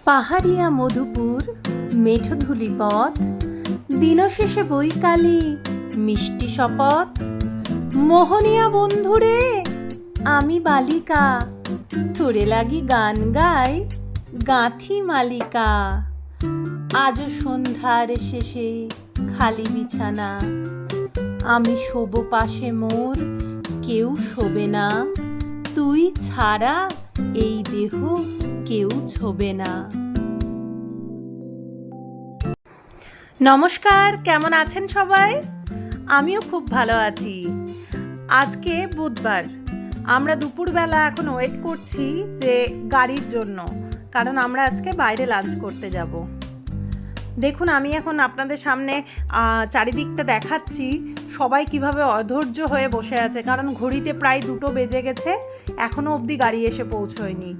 পাহাড়িয়া মধুপুর মেঠো ধূলিপথ, দিনশেষে বৈকালে মিষ্টি শপথ। মোহনিয়া বন্ধুরে আমি বালিকা, তোরে লাগি গান গাই গাঁথি মালিকা। আজও সন্ধ্যার শেষে খালি বিছানা, আমি শোব পাশে মোর কেউ শোবে না। তুই ছাড়া এই দেহ কেউ ছোবে না। নমস্কার, কেমন আছেন সবাই? আমিও খুব ভালো আছি। আজকে বুধবার, আমরা দুপুরবেলা এখন ওয়েট করছি যে গাড়ির জন্য, কারণ আমরা আজকে বাইরে লাঞ্চ করতে যাব। দেখুন, আমি এখন আপনাদের সামনে চারিদিকটা দেখাচ্ছি, সবাই কিভাবে অধৈর্য হয়ে বসে আছে, কারণ ঘড়িতে প্রায় 2টো বেজে গেছে, এখনও অবধি গাড়ি এসে পৌঁছয়নি।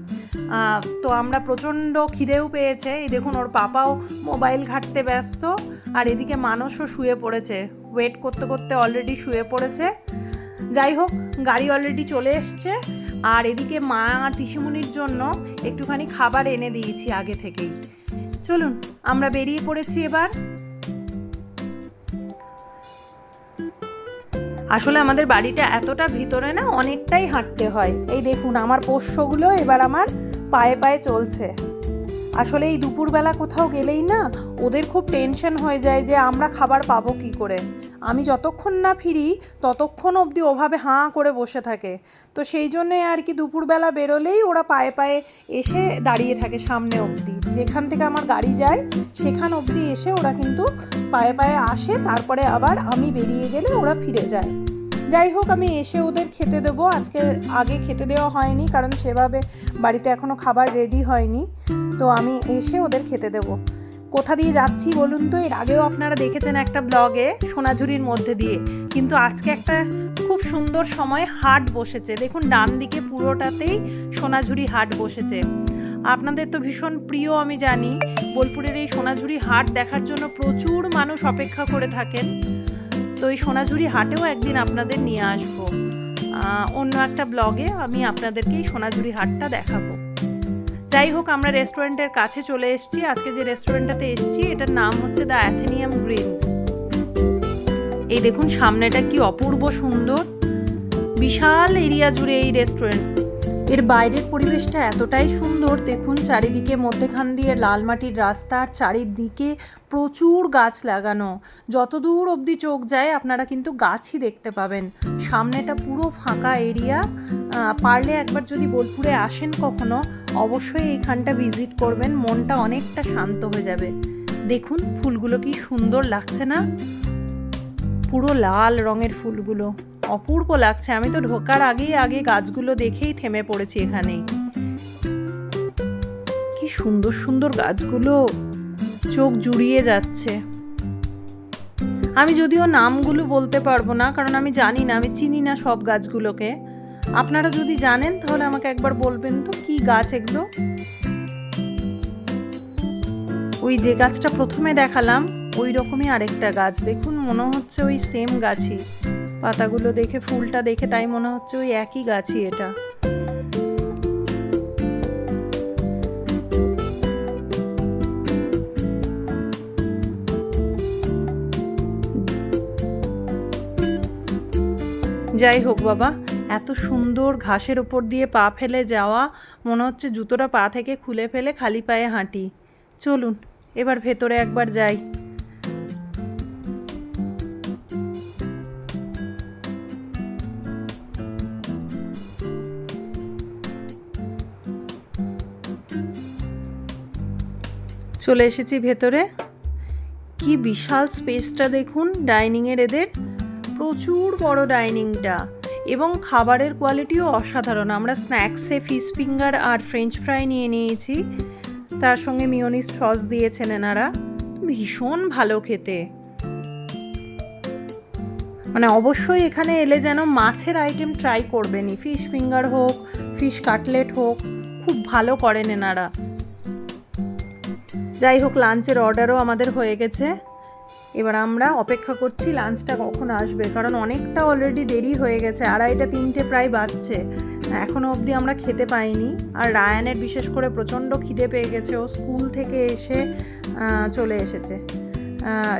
তো আমরা প্রচণ্ড খিদেও পেয়েছে। এই দেখুন, ওর পাপাও মোবাইল ঘাঁটতে ব্যস্ত, আর এদিকে মানুষও শুয়ে পড়েছে, ওয়েট করতে করতে অলরেডি শুয়ে পড়েছে। যাই হোক, গাড়ি অলরেডি চলে এসছে, আর এদিকে মা আর পিসিমণির জন্য একটুখানি খাবার এনে দিয়েছি আগে থেকেই। চলুন, আমরা বেরিয়ে পড়েছি এবার। আসলে আমাদের বাড়িটা এতটা ভিতরে না, অনেকটাই হাঁটতে হয়। এই দেখুন, আমার পোষ্যগুলো এবার আমার পায়ে পায়ে চলছে। আসলে এই দুপুরবেলা কোথাও গেলেই না ওদের খুব টেনশন হয়ে যায় যে আমরা খাবার পাবো কি করে। আমি যতক্ষণ না ফিরি ততক্ষণ অবধি ওভাবে হাঁ করে বসে থাকে। তো সেই জন্যে আর কি, দুপুরবেলা বেরোলেই ওরা পায়ে পায়ে এসে দাঁড়িয়ে থাকে সামনে অবধি, যেখান থেকে আমার গাড়ি যায় সেখান অবধি এসে ওরা কিন্তু পায়ে পায়ে আসে। তারপরে আবার আমি বেরিয়ে গেলে ওরা ফিরে যায়। যাই হোক, আমি এসে ওদের খেতে দেবো। আজকে আগে খেতে দেওয়া হয়নি, কারণ সেভাবে বাড়িতে এখনও খাবার রেডি হয়নি। তো আমি এসে ওদের খেতে দেবো। কোথা দিয়ে যাচ্ছি বলুন তো? এর আগেও আপনারা দেখেছেন একটা ব্লগে, সোনাঝুরির মধ্যে দিয়ে। কিন্তু আজকে একটা খুব সুন্দর সময় হাট বসেছে। দেখুন, ডান দিকে পুরোটাতেই সোনাঝুরি হাট বসেছে। আপনাদের তো ভীষণ প্রিয়, আমি জানি। বোলপুরের এই সোনাঝুরি হাট দেখার জন্য প্রচুর মানুষ অপেক্ষা করে থাকেন। তো এই সোনাঝুরি হাটেও একদিন আপনাদের নিয়ে আসবো, অন্য একটা ব্লগে আমি আপনাদেরকে এই সোনাঝুরি হাটটা দেখাবো। যাই হোক, আমরা রেস্টুরেন্টের কাছে চলে এসেছি। আজকে যে রেস্টুরেন্টটাতে এসেছি এটার নাম হচ্ছে দ্য অ্যাথেনিয়াম গ্রিনস। এই দেখুন, সামনেটা কি অপূর্ব সুন্দর, বিশাল এরিয়া জুড়ে এই রেস্টুরেন্ট। এর বাইরের পরিবেশটা এতটাই সুন্দর, দেখুন চারিদিকে মধ্যেখান দিয়ে লাল মাটির রাস্তা, আর চারিদিকে প্রচুর গাছ লাগানো। যত দূর অবধি চোখ যায় আপনারা কিন্তু গাছই দেখতে পাবেন। সামনেটা পুরো ফাঁকা এরিয়া। পারলে একবার যদি বোলপুরে আসেন কখনো, অবশ্যই এইখানটা ভিজিট করবেন, মনটা অনেকটা শান্ত হয়ে যাবে। দেখুন ফুলগুলো কি সুন্দর লাগছে না? পুরো লাল রঙের ফুলগুলো অপূর্ব লাগছে। আমি তো ঢোকার আগে গাছগুলো দেখেই থেমে পড়েছি এখানেই। কি সুন্দর সুন্দর গাছগুলো, চোখ জুড়িয়ে যাচ্ছে। আমি যদিও নামগুলো বলতে পারবো না, কারণ আমি জানি না, আমি চিনি না সব গাছগুলোকে। আপনারা যদি জানেন তাহলে আমাকে একবার বলবেন তো, কি গাছ এগুলো? ওই যে গাছটা প্রথমে দেখালাম ওই রকমই আরেকটা গাছ, দেখুন মনে হচ্ছে ওই সেম গাছই। পাতাগুলো দেখে, ফুলটা দেখে তাই মনে হচ্ছে ওই একই গাছই এটা। যাই হোক বাবা, এত সুন্দর ঘাসের ওপর দিয়ে পা ফেলে যাওয়া, মনে হচ্ছে জুতোটা পা থেকে খুলে ফেলে খালি পায়ে হাঁটি। চলুন এবার ভেতরে একবার যাই। চলে এসেছি ভেতরে। কি বিশাল স্পেসটা দেখুন ডাইনিংয়ের, এদের প্রচুর বড় ডাইনিংটা, এবং খাবারের কোয়ালিটিও অসাধারণ। আমরা স্ন্যাক্সে ফিশ ফিঙ্গার আর ফ্রেঞ্চ ফ্রাই নিয়ে নিয়েছি, তার সঙ্গে মিওনিজ সস দিয়েছেন এনারা, ভীষণ ভালো খেতে। মানে অবশ্যই এখানে এলে যেন মাছের আইটেম ট্রাই করবেনই, ফিশ ফিঙ্গার হোক, ফিশ কাটলেট হোক, খুব ভালো করেন এনারা। যাই হোক, লাঞ্চের অর্ডারও আমাদের হয়ে গেছে। এবার আমরা অপেক্ষা করছি লাঞ্চটা কখন আসবে, কারণ অনেকটা অলরেডি দেরি হয়ে গেছে, 2:30-3টে প্রায় বাজছে, এখনও অবধি আমরা খেতে পাইনি। আর রায়ানের বিশেষ করে প্রচণ্ড খিদে পেয়ে গেছে, ও স্কুল থেকে এসে চলে এসেছে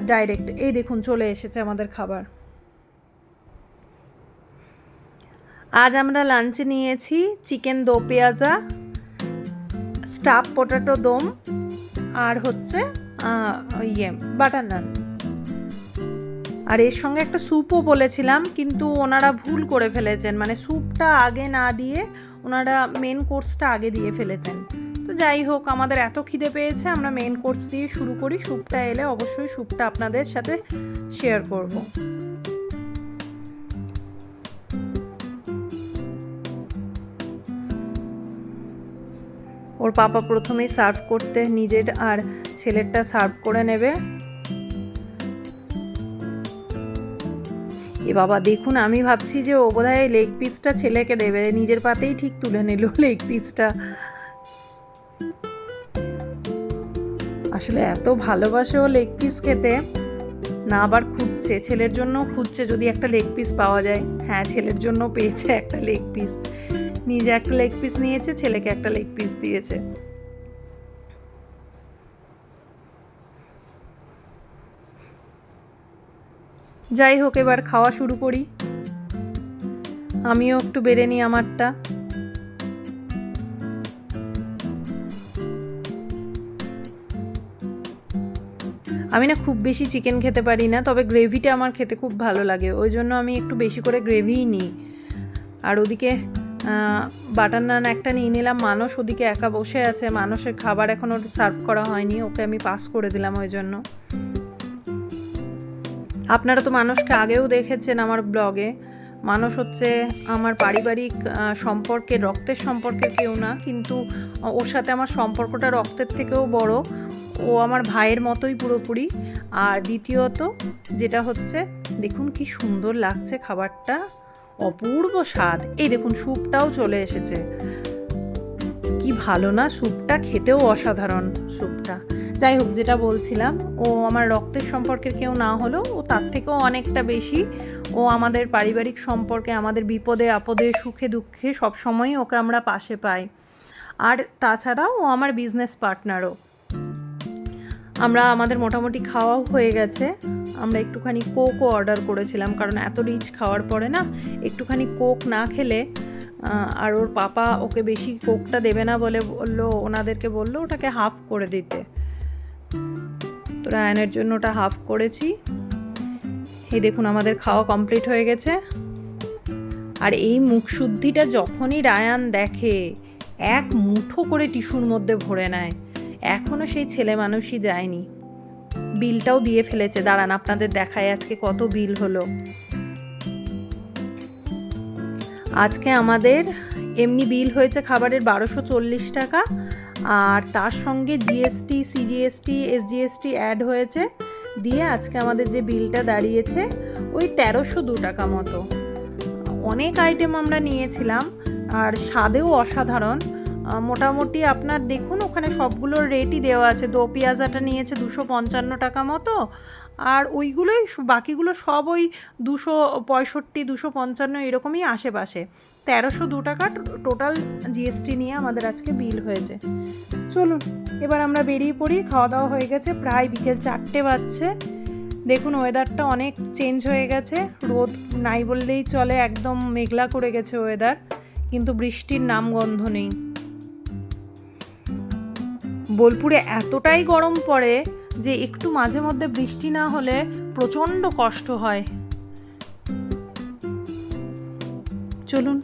ডাইরেক্ট। এই দেখুন চলে এসেছে আমাদের খাবার। আজ আমরা লাঞ্চে নিয়েছি চিকেন দো পেঁয়াজা, স্টাফ পটেটো দম, আর হচ্ছে বাটার নান। আর এর সঙ্গে একটা স্যুপও বলেছিলাম, কিন্তু ওনারা ভুল করে ফেলেছেন, মানে স্যুপটা আগে না দিয়ে ওনারা মেন কোর্সটা আগে দিয়ে ফেলেছেন। তো যাই হোক, আমাদের এত খিদে পেয়েছে, আমরা মেন কোর্স দিয়ে শুরু করি। স্যুপটা এলে অবশ্যই স্যুপটা আপনাদের সাথে শেয়ার করব। ওর পাপা প্রথমেই সার্ভ করতে নিজের আর ছেলেরটা সার্ভ করে নেবে। এ বাবা দেখুন, আমি ভাবছি যে ও বোধহয় লেগ পিসটা ছেলেকে দেবে, নিজের পাতেই ঠিক তুলে নিল লেগ পিসটা। আসলে এত ভালোবাসে ও লেগ পিস খেতে, না আবার খুঁজছে, ছেলের জন্য খুঁজছে যদি একটা লেগ পিস পাওয়া যায়। হ্যাঁ, ছেলের জন্য পেয়েছে একটা লেগ পিস, নিজে একটা লেগ পিস নিয়েছে, ছেলেকে একটা লেগ পিস দিয়েছে। যাই হোক, এবার খাওয়া শুরু করি। আমিও একটু বেড়ে নিই আমারটা। আমি না খুব বেশি চিকেন খেতে পারি না, তবে গ্রেভিটা আমার খেতে খুব ভালো লাগে, ওই জন্য আমি একটু বেশি করে গ্রেভিই নিই। আর ওদিকে বাটার নান একটা নিয়ে নিলাম। মানস ওদিকে একা বসে আছে, মানসের খাবার এখনও সার্ভ করা হয়নি, ওকে আমি পাস করে দিলাম ওই জন্য। আপনারা তো মানসকে আগেও দেখেছেন আমার ব্লগে। মানস হচ্ছে আমার পারিবারিক সম্পর্কের, রক্তের সম্পর্কের কেউ না, কিন্তু ওর সাথে আমার সম্পর্কটা রক্তের থেকেও বড়। ও আমার ভাইয়ের মতোই পুরোপুরি। আর দ্বিতীয়ত যেটা হচ্ছে, দেখুন কি সুন্দর লাগছে খাবারটা, অপূর্ব স্বাদ। এই দেখুন স্যুপটাও চলে এসেছে, কি ভালো না স্যুপটা, খেতেও অসাধারণ স্যুপটা। যাই হোক, যেটা বলছিলাম, ও আমার রক্তের সম্পর্কের কেউ না হলেও ও তার থেকেও অনেকটা বেশি। ও আমাদের পারিবারিক সম্পর্কে, আমাদের বিপদে আপদে সুখে দুঃখে সবসময়ই ওকে আমরা পাশে পাই। আর তাছাড়াও ও আমার বিজনেস পার্টনারও। আমাদের মোটামুটি খাওয়াও হয়ে গেছে। আমরা একটুখানি কোকও অর্ডার করেছিলাম, কারণ এত রিচ খাওয়ার পরে না একটুখানি কোক না খেলে, আর ওর পাপা ওকে বেশি কোকটা দেবে না বলে ওনাদেরকে বললো ওটাকে হাফ করে দিতে। তো রায়ানের জন্য ওটা হাফ করেছি। এই দেখুন আমাদের খাওয়া কমপ্লিট হয়ে গেছে। আর এই মুখশুদ্ধিটা যখনই রায়ান দেখে, এক মুঠো করে টিস্যুর মধ্যে ভরে নেয়। এখনও সেই ছেলে মানুষই যায়নি, বিলটাও দিয়ে ফেলেছে। দাঁড়ান আপনাদের দেখায় আজকে কত বিল হলো। আজকে আমাদের এমনি বিল হয়েছে খাবারের 1240 টাকা, আর তার সঙ্গে জিএসটি, সিজিএসটি, এসজিএসটি অ্যাড হয়েছে, দিয়ে আজকে আমাদের যে বিলটা দাঁড়িয়েছে ওই 1302 টাকা মতো। অনেক আইটেম আমরা নিয়েছিলাম, আর স্বাদেও অসাধারণ। মোটামুটি আপনার দেখুন ওখানে সবগুলোর রেটই দেওয়া আছে। দো পেঁয়াজাটা নিয়েছে 255 টাকা মতো, আর ওইগুলোই বাকিগুলো সব ওই 265, 255 এরকমই আশেপাশে। 1302 টাকা টোটাল জিএসটি নিয়ে আমাদের আজকে বিল হয়েছে। চলুন এবার আমরা বেরিয়ে পড়ি। খাওয়া দাওয়া হয়ে গেছে, প্রায় বিকেল 4টে বাজছে। দেখুন ওয়েদারটা অনেক চেঞ্জ হয়ে গেছে, রোদ নাই বললেই চলে, একদম মেঘলা করে গেছে ওয়েদার, কিন্তু বৃষ্টির নামগন্ধ নেই। বোলপুরে এতটাই গরম পড়ে যে একটু মাঝে মধ্যে বৃষ্টি না হলে প্রচণ্ড কষ্ট হয়। চলুন,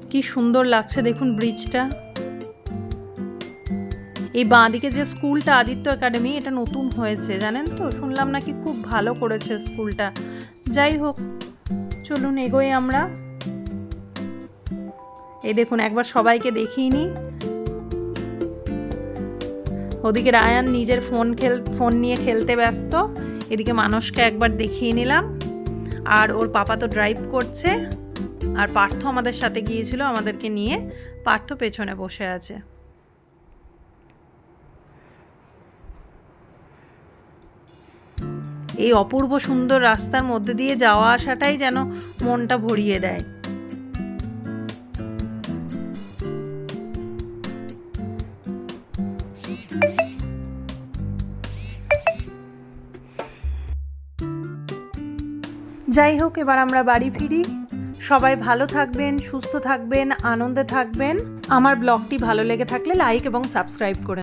কি সুন্দর লাগছে দেখুন ব্রিজটা। এই বাঁদিকে যে স্কুলটা আদিত্য একাডেমি, এটা নতুন হয়েছে জানেন তো, শুনলাম নাকি খুব ভালো করেছে স্কুলটা। যাই হোক, চলুন এগোই আমরা। এই দেখুন একবার সবাইকে দেখিয়ে নিই। ওদিকে রায়ান নিজের ফোন নিয়ে খেলতে ব্যস্ত, এদিকে মানসকে একবার দেখিয়ে নিলাম। আর ওর পাপা তো ড্রাইভ করছে, আর পার্থ আমাদের সাথে গিয়েছিল আমাদেরকে নিয়ে, পার্থ পেছনে বসে আছে। এই অপূর্ব সুন্দর রাস্তার মধ্যে দিয়ে যাওয়া আসাটাই যেন মনটা ভরিয়ে দেয়। যাই হোক, এবার আমরা বাড়ি ফিরি। সবাই ভালো থাকবেন, সুস্থ থাকবেন, আনন্দে থাকবেন। আমার ব্লগটি ভালো লেগে থাকলে লাইক এবং সাবস্ক্রাইব করে